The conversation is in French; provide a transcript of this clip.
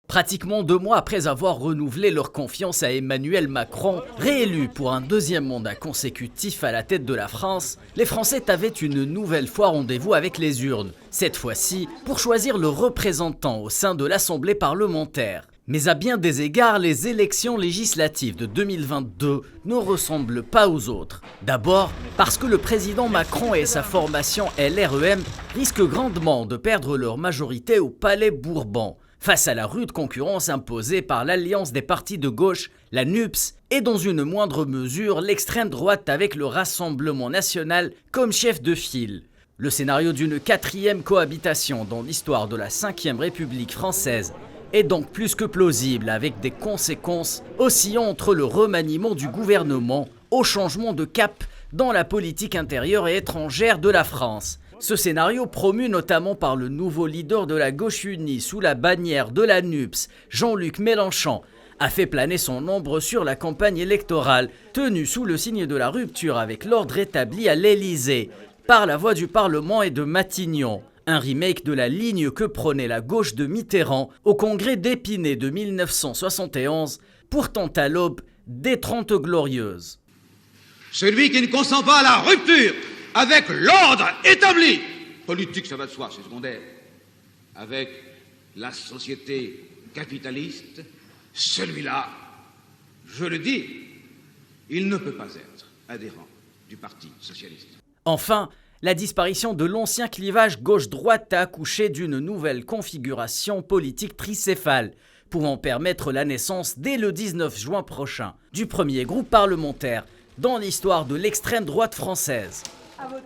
Pratiquement 2 mois après avoir renouvelé leur confiance à Emmanuel Macron, réélu pour un deuxième mandat consécutif à la tête de la France, les Français avaient une nouvelle fois rendez-vous avec les urnes, cette fois-ci pour choisir le représentant au sein de l'Assemblée parlementaire. Mais à bien des égards, les élections législatives de 2022 ne ressemblent pas aux autres. D'abord, parce que le président Macron et sa formation LREM risquent grandement de perdre leur majorité au Palais Bourbon, face à la rude concurrence imposée par l'alliance des partis de gauche, la NUPES, et dans une moindre mesure l'extrême droite avec le Rassemblement national comme chef de file. Le scénario d'une 4e cohabitation dans l'histoire de la 5e République française est donc plus que plausible, avec des conséquences oscillant entre le remaniement du gouvernement au changement de cap dans la politique intérieure et étrangère de la France. Ce scénario, promu notamment par le nouveau leader de la gauche unie sous la bannière de la NUPES, Jean-Luc Mélenchon, a fait planer son ombre sur la campagne électorale tenue sous le signe de la rupture avec l'ordre établi à l'Élysée par la voix du Parlement et de Matignon. Un remake de la ligne que prônait la gauche de Mitterrand au congrès d'Épinay de 1971, pourtant à l'aube des 30 Glorieuses. Celui qui ne consent pas à la rupture avec l'ordre établi, politique ça va de soi, c'est secondaire, avec la société capitaliste, celui-là, je le dis, il ne peut pas être adhérent du Parti socialiste. Enfin, la disparition de l'ancien clivage gauche-droite a accouché d'une nouvelle configuration politique tricéphale, pouvant permettre la naissance dès le 19 juin prochain du premier groupe parlementaire dans l'histoire de l'extrême droite française. À voter.